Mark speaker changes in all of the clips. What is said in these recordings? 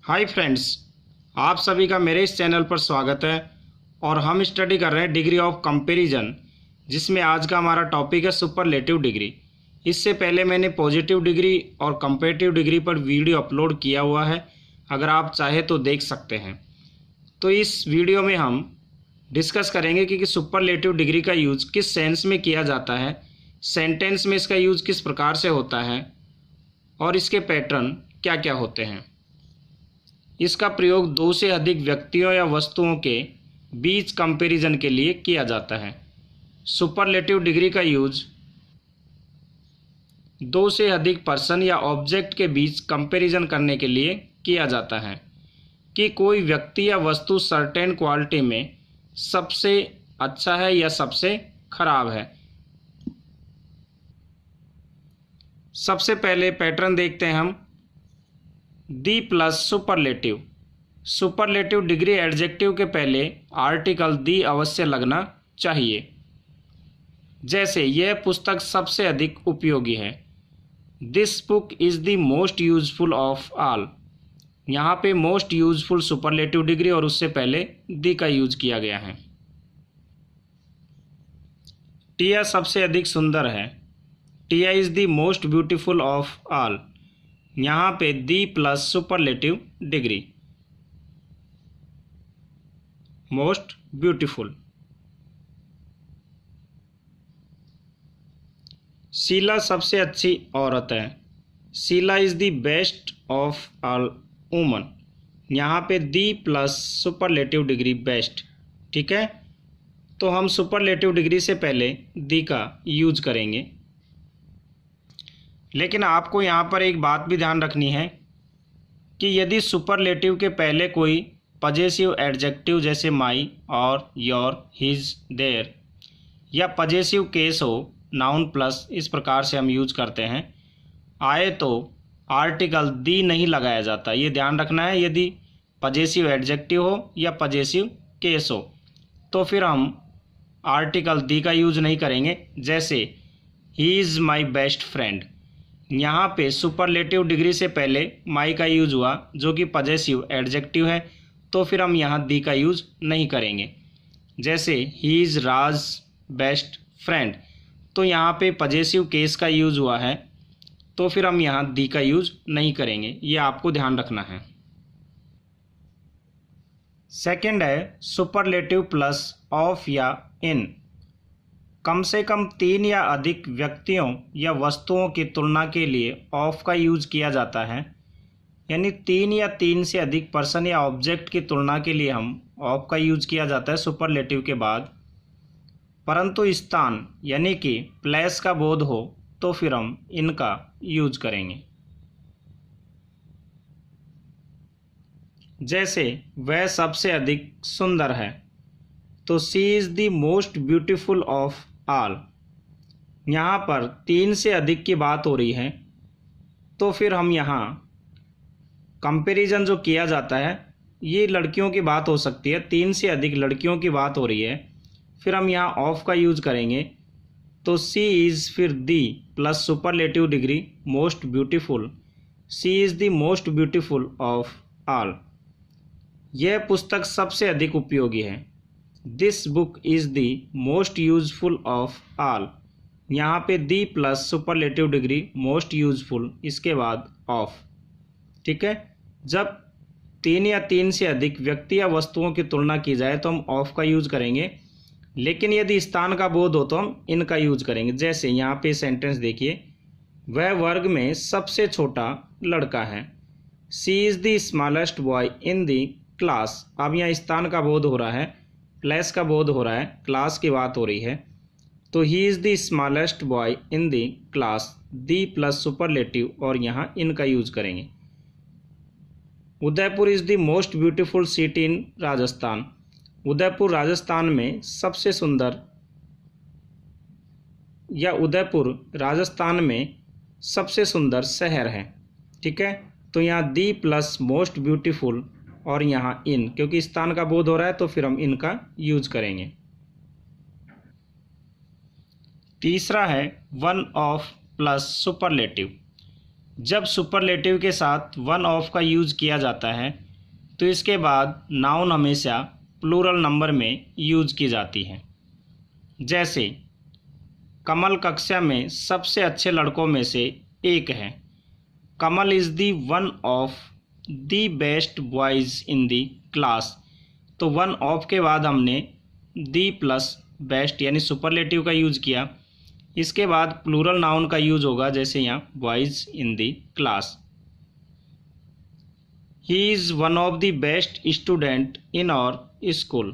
Speaker 1: Hi friends, आप सभी का मेरे इस चैनल पर स्वागत है। और हम स्टडी कर रहे हैं डिग्री ऑफ कंपैरिजन, जिसमें आज का हमारा टॉपिक है सुपरलेटिव डिग्री। इससे पहले मैंने पॉजिटिव डिग्री और कंपैरेटिव डिग्री पर वीडियो अपलोड किया हुआ है, अगर आप चाहे तो देख सकते हैं। तो इस वीडियो में हम डिस्कस करेंगे कि सुपरलेटिव डिग्री का यूज़ किस सेंस में किया जाता है, सेंटेंस में इसका यूज़ किस प्रकार से होता है और इसके पैटर्न क्या क्या होते हैं। इसका प्रयोग दो से अधिक व्यक्तियों या वस्तुओं के बीच कंपैरिजन के लिए किया जाता है। सुपरलेटिव डिग्री का यूज दो से अधिक पर्सन या ऑब्जेक्ट के बीच कंपैरिजन करने के लिए किया जाता है कि कोई व्यक्ति या वस्तु सर्टेन क्वालिटी में सबसे अच्छा है या सबसे खराब है। सबसे पहले पैटर्न देखते हैं हम। The plus superlative. Superlative degree adjective के पहले आर्टिकल दी अवश्य लगना चाहिए। जैसे यह पुस्तक सबसे अधिक उपयोगी है। This book is the most useful of all. यहाँ पे मोस्ट यूजफुल सुपरलेटिव डिग्री और उससे पहले दी का यूज किया गया है। टिया सबसे अधिक सुंदर है। Tiya is the most beautiful of all. यहाँ पे the plus superlative degree, most beautiful. Sheela सबसे अच्छी औरत है। Sheela is the best of all woman. यहाँ पे the plus superlative degree best. ठीक है, तो हम सुपरलेटिव डिग्री से पहले दी का यूज करेंगे। लेकिन आपको यहाँ पर एक बात भी ध्यान रखनी है कि यदि सुपरलेटिव के पहले कोई पजेसिव एडजेक्टिव जैसे माई और योर, हिज, देयर या पजेसिव केस हो, नाउन प्लस इस प्रकार से हम यूज करते हैं, आए तो आर्टिकल दी नहीं लगाया जाता। ये ध्यान रखना है। यदि पजेसिव एडजेक्टिव हो या पजेसिव केस हो तो फिर हम आर्टिकल दी का यूज नहीं करेंगे। जैसे he is my best friend. यहाँ पे सुपरलेटिव डिग्री से पहले माई का यूज हुआ जो कि पजेसिव एडजेक्टिव है, तो फिर हम यहाँ दी का यूज नहीं करेंगे। जैसे he is Raj best friend, तो यहाँ पे पजेसिव केस का यूज हुआ है, तो फिर हम यहाँ दी का यूज नहीं करेंगे। ये आपको ध्यान रखना है। सेकंड है सुपरलेटिव प्लस ऑफ या इन। कम से कम तीन या अधिक व्यक्तियों या वस्तुओं की तुलना के लिए ऑफ का यूज किया जाता है। यानी तीन या तीन से अधिक पर्सन या ऑब्जेक्ट की तुलना के लिए हम ऑफ का यूज किया जाता है सुपरलेटिव के बाद। परंतु स्थान यानी कि प्लेस का बोध हो तो फिर हम इनका यूज करेंगे। जैसे वह सबसे अधिक सुंदर है, तो she is the most beautiful of all. यहाँ पर तीन से अधिक की बात हो रही है, तो फिर हम यहाँ कंपैरिजन जो किया जाता है, ये लड़कियों की बात हो सकती है, तीन से अधिक लड़कियों की बात हो रही है, फिर हम यहाँ ऑफ का यूज करेंगे। तो सी इज़ फिर the plus superlative degree most beautiful. She is the most beautiful of all. यह पुस्तक सबसे अधिक उपयोगी है। This book is the most useful of all. यहाँ पे the plus superlative degree most useful, इसके बाद ऑफ। ठीक है, जब तीन या तीन से अधिक व्यक्ति या वस्तुओं की तुलना की जाए तो हम ऑफ का यूज करेंगे। लेकिन यदि स्थान का बोध हो तो हम इनका यूज करेंगे। जैसे यहाँ पे सेंटेंस देखिए, वह वर्ग में सबसे छोटा लड़का है। She is the smallest boy in the class. अब यहाँ स्थान का बोध हो रहा है, प्लेस का बोध हो रहा है, क्लास की बात हो रही है, तो ही is the smallest boy in the class. The plus superlative और यहाँ इनका यूज करेंगे। Udaipur is the most beautiful city in Rajasthan. Udaipur Rajasthan में सबसे सुंदर, या उदयपुर राजस्थान में सबसे सुंदर शहर है। ठीक है, तो यहाँ दी प्लस मोस्ट ब्यूटीफुल और यहाँ इन, क्योंकि स्थान का बोध हो रहा है तो फिर हम इनका यूज करेंगे। तीसरा है वन ऑफ प्लस सुपरलेटिव। जब सुपरलेटिव के साथ वन ऑफ का यूज किया जाता है तो इसके बाद नाउन हमेशा प्लूरल नंबर में यूज की जाती है। जैसे कमल कक्षा में सबसे अच्छे लड़कों में से एक है। Kamal is the one of the best boys in the class. तो वन ऑफ के बाद हमने दी प्लस बेस्ट यानी सुपरलेटिव का यूज किया। इसके बाद प्लूरल नाउन का यूज होगा, जैसे यहाँ boys in the class. He is one of the best student in our school.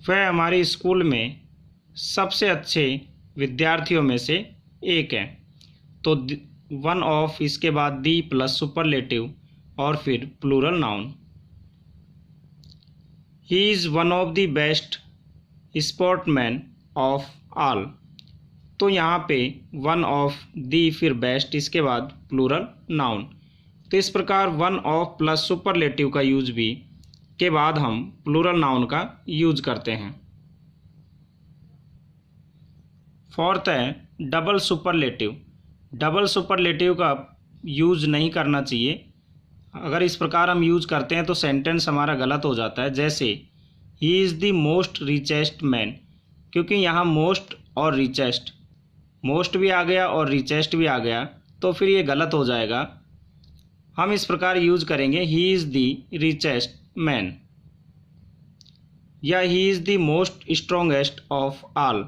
Speaker 1: वह हमारे स्कूल में सबसे अच्छे विद्यार्थियों में से एक है। तो वन ऑफ, इसके बाद दी प्लस सुपरलेटिव और फिर plural noun. He is one of the best sportsman of all. तो यहाँ पे वन ऑफ दी फिर बेस्ट, इसके बाद प्लूरल नाउन। तो इस प्रकार वन ऑफ प्लस सुपरलेटिव का यूज भी के बाद हम प्लूरल नाउन का यूज करते हैं। फोर्थ है डबल सुपरलेटिव। डबल सुपरलेटिव का यूज नहीं करना चाहिए। अगर इस प्रकार हम यूज करते हैं तो सेंटेंस हमारा गलत हो जाता है। जैसे ही is the most richest man, क्योंकि यहाँ मोस्ट और रिचेस्ट, मोस्ट भी आ गया और रिचेस्ट भी आ गया तो फिर ये गलत हो जाएगा। हम इस प्रकार यूज करेंगे he is the richest man या he is the most strongest of all.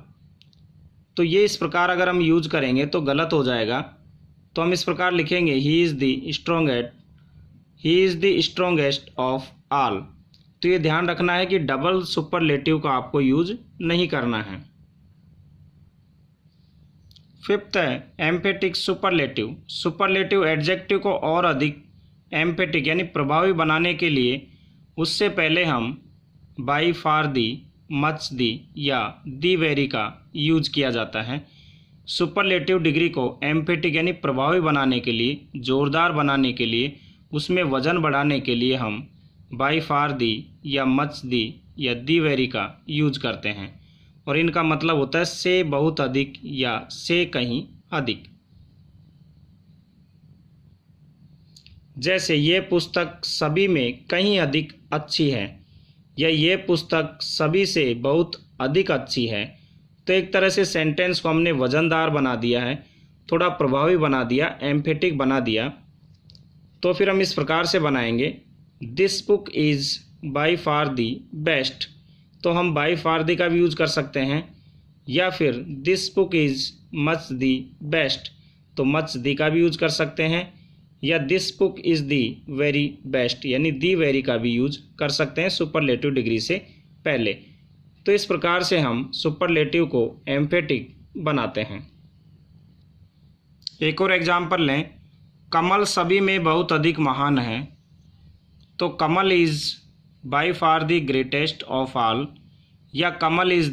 Speaker 1: तो ये इस प्रकार अगर हम यूज करेंगे तो गलत हो जाएगा। तो हम इस प्रकार लिखेंगे ही is the strongest of all. तो ये ध्यान रखना है कि डबल सुपरलेटिव का आपको यूज नहीं करना है। फिफ्थ है एम्फेटिक सुपरलेटिव। सुपरलेटिव एडजेक्टिव को और अधिक एम्फेटिक यानी प्रभावी बनाने के लिए उससे पहले हम बाई, फार दी, मच दी या दी वेरी का यूज किया जाता है। सुपरलेटिव डिग्री को एम्फेटिक यानी प्रभावी बनाने के लिए, जोरदार बनाने के लिए, उसमें वजन बढ़ाने के लिए हम बाई, फार दी या मच दी या दी वेरी का यूज करते हैं और इनका मतलब होता है से बहुत अधिक या से कहीं अधिक। जैसे ये पुस्तक सभी में कहीं अधिक अच्छी है या ये पुस्तक सभी से बहुत अधिक अच्छी है। तो एक तरह से सेंटेंस को हमने वजनदार बना दिया है, थोड़ा प्रभावी बना दिया, एम्फेटिक बना दिया। तो फिर हम इस प्रकार से बनाएंगे this book is by far the best. तो हम बाई फार दी का भी यूज कर सकते हैं या फिर this book is much the best, तो मच दी का भी यूज कर सकते हैं या this book is the very best यानी दी वेरी का भी यूज कर सकते हैं सुपरलेटिव डिग्री से पहले। तो इस प्रकार से हम सुपरलेटिव को एम्फेटिक बनाते हैं। एक और एग्जाम्पल लें, कमल सभी में बहुत अधिक महान है। तो Kamal is by far the greatest of all या Kamal is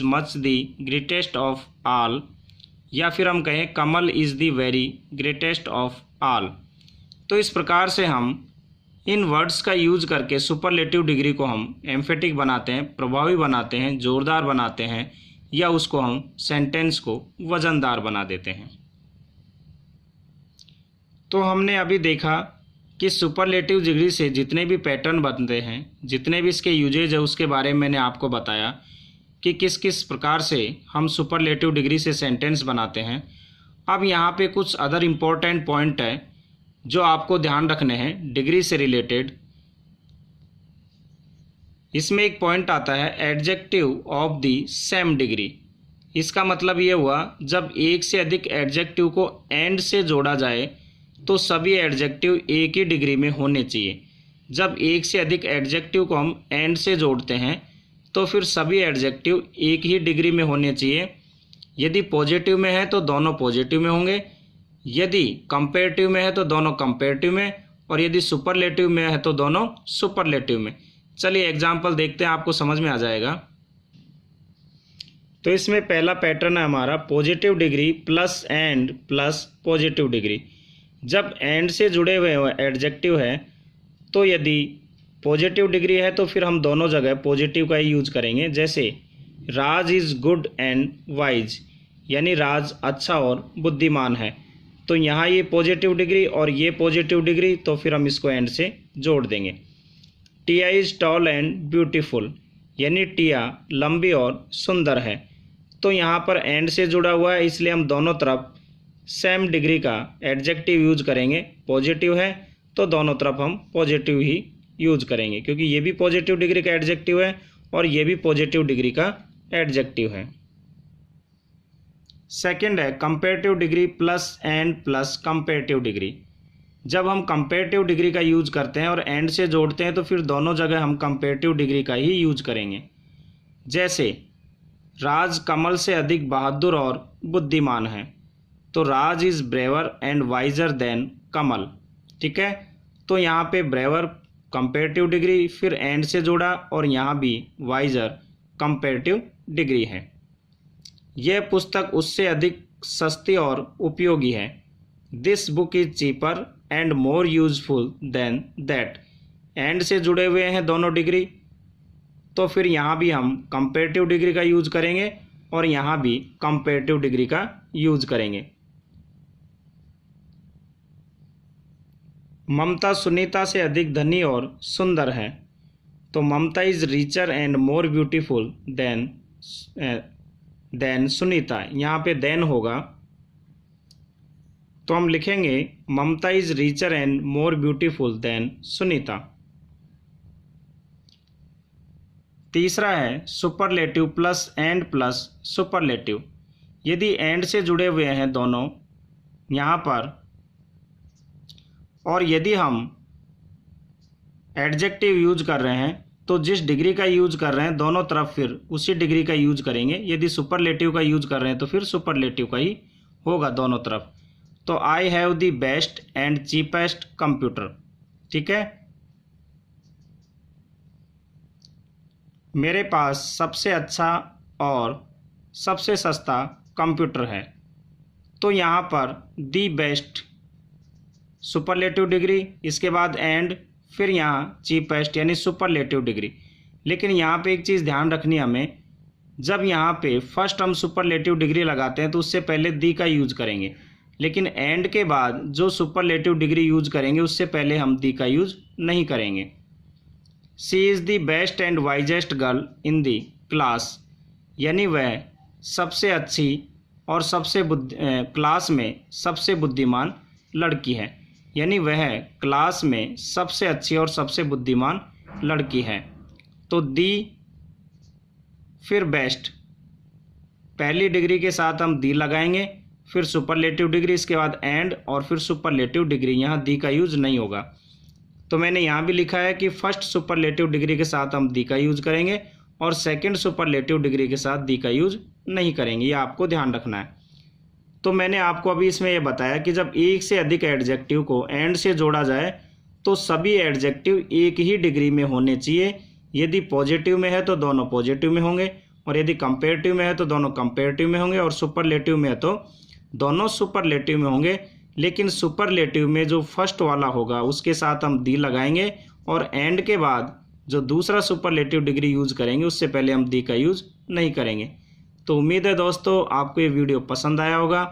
Speaker 1: much the greatest of all या फिर हम कहें Kamal is the very greatest of all. तो इस प्रकार से हम इन वर्ड्स का यूज करके सुपरलेटिव डिग्री को हम एम्फेटिक बनाते हैं, प्रभावी बनाते हैं, जोरदार बनाते हैं या उसको हम सेंटेंस को वजनदार बना देते हैं। तो हमने अभी देखा कि सुपरलेटिव डिग्री से जितने भी पैटर्न बनते हैं, जितने भी इसके यूजेज है, उसके बारे में मैंने आपको बताया कि किस किस प्रकार से हम सुपरलेटिव डिग्री से सेंटेंस बनाते हैं। अब यहाँ पे कुछ अदर इम्पोर्टेंट पॉइंट है जो आपको ध्यान रखने हैं डिग्री से रिलेटेड। इसमें एक पॉइंट आता है adjective of the same degree. इसका मतलब ये हुआ जब एक से अधिक एडजेक्टिव को एंड से जोड़ा जाए तो सभी एडजेक्टिव एक ही डिग्री में होने चाहिए। जब एक से अधिक एडजेक्टिव को हम एंड से जोड़ते हैं तो फिर सभी एडजेक्टिव एक ही डिग्री में होने चाहिए। यदि पॉजिटिव में है तो दोनों पॉजिटिव में होंगे, यदि कंपेरेटिव में है तो दोनों कंपेरेटिव में, और यदि सुपरलेटिव में है तो दोनों सुपरलेटिव में। चलिए एग्जाम्पल देखते हैं, आपको समझ में आ जाएगा। तो इसमें पहला पैटर्न है हमारा positive degree plus and plus positive degree. जब एंड से जुड़े हुए एडजेक्टिव है तो यदि पॉजिटिव डिग्री है तो फिर हम दोनों जगह पॉजिटिव का ही यूज करेंगे। जैसे राज इज़ गुड एंड वाइज, यानी राज अच्छा और बुद्धिमान है। तो यहाँ ये पॉजिटिव डिग्री और ये पॉजिटिव डिग्री, तो फिर हम इसको एंड से जोड़ देंगे। टिया इज़ टॉल एंड ब्यूटीफुल, यानी टिया लंबी और सुंदर है। तो यहाँ पर एंड से जुड़ा हुआ है, इसलिए हम दोनों तरफ सेम डिग्री का एडजेक्टिव यूज करेंगे। पॉजिटिव है तो दोनों तरफ हम पॉजिटिव ही यूज करेंगे, क्योंकि ये भी पॉजिटिव डिग्री का एडजेक्टिव है और ये भी पॉजिटिव डिग्री का एडजेक्टिव है। सेकंड है comparative degree plus and plus comparative degree. जब हम कंपेरेटिव डिग्री का यूज करते हैं और एंड से जोड़ते हैं तो फिर दोनों जगह हम कंपेरेटिव डिग्री का ही यूज करेंगे। जैसे राज कमल से अधिक बहादुर और बुद्धिमान है, तो Raj is braver and wiser than Kamal. ठीक है, तो यहाँ पे ब्रेवर कंपेरेटिव डिग्री, फिर एंड से जोड़ा और यहाँ भी वाइजर कंपेरेटिव डिग्री है। यह पुस्तक उससे अधिक सस्ती और उपयोगी है। This book is cheaper and more useful than that. And से जुड़े हुए हैं दोनों डिग्री, तो फिर यहाँ भी हम कंपेरेटिव डिग्री का यूज करेंगे और यहाँ भी कंपेरेटिव डिग्री का यूज करेंगे। ममता सुनीता से अधिक धनी और सुंदर है, तो Mamta is richer and more beautiful than Sunita. यहाँ पे देन होगा, तो हम लिखेंगे Mamta is richer and more beautiful than Sunita. तीसरा है superlative plus and plus superlative. यदि एंड से जुड़े हुए हैं दोनों यहाँ पर, और यदि हम एडजेक्टिव यूज कर रहे हैं तो जिस डिग्री का यूज कर रहे हैं दोनों तरफ फिर उसी डिग्री का यूज करेंगे। यदि सुपरलेटिव का यूज कर रहे हैं तो फिर सुपरलेटिव का ही होगा दोनों तरफ। तो I have the best and cheapest computer. ठीक है, मेरे पास सबसे अच्छा और सबसे सस्ता कंप्यूटर है। तो यहाँ पर दी बेस्ट सुपरलेटिव डिग्री, इसके बाद एंड, फिर यहाँ चीपेस्ट यानी सुपरलेटिव डिग्री। लेकिन यहाँ पे एक चीज़ ध्यान रखनी हमें, जब यहाँ पे फर्स्ट हम सुपरलेटिव डिग्री लगाते हैं तो उससे पहले दी का यूज करेंगे, लेकिन एंड के बाद जो सुपरलेटिव डिग्री यूज करेंगे उससे पहले हम दी का यूज नहीं करेंगे। She is the best and wisest girl in the class, यानी वह सबसे अच्छी और क्लास में सबसे बुद्धिमान लड़की है, यानी वह क्लास में सबसे अच्छी और सबसे बुद्धिमान लड़की है। तो दी फिर बेस्ट, पहली डिग्री के साथ हम दी लगाएंगे, फिर सुपरलेटिव डिग्री, इसके बाद एंड और फिर सुपरलेटिव डिग्री। यहाँ दी का यूज नहीं होगा। तो मैंने यहाँ भी लिखा है कि फर्स्ट सुपरलेटिव डिग्री के साथ हम दी का यूज करेंगे और सेकंड सुपरलेटिव डिग्री के साथ दी का यूज नहीं करेंगे, ये आपको ध्यान रखना है। तो मैंने आपको अभी इसमें यह बताया कि जब एक से अधिक एडजेक्टिव को एंड से जोड़ा जाए तो सभी एडजेक्टिव एक ही डिग्री में होने चाहिए। यदि पॉजिटिव में है तो दोनों पॉजिटिव में होंगे, और यदि कंपेरेटिव में है तो दोनों कंपेरेटिव में होंगे, और सुपरलेटिव में है तो दोनों सुपरलेटिव में होंगे। लेकिन सुपरलेटिव में जो फर्स्ट वाला होगा उसके साथ हम दी लगाएंगे और एंड के बाद जो दूसरा सुपरलेटिव डिग्री यूज करेंगे उससे पहले हम दी का यूज नहीं करेंगे। तो उम्मीद है दोस्तों आपको ये वीडियो पसंद आया होगा,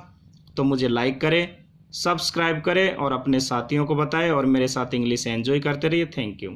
Speaker 1: तो मुझे लाइक करें, सब्सक्राइब करें और अपने साथियों को बताएं और मेरे साथ इंग्लिश एंजॉय करते रहिए। Thank you.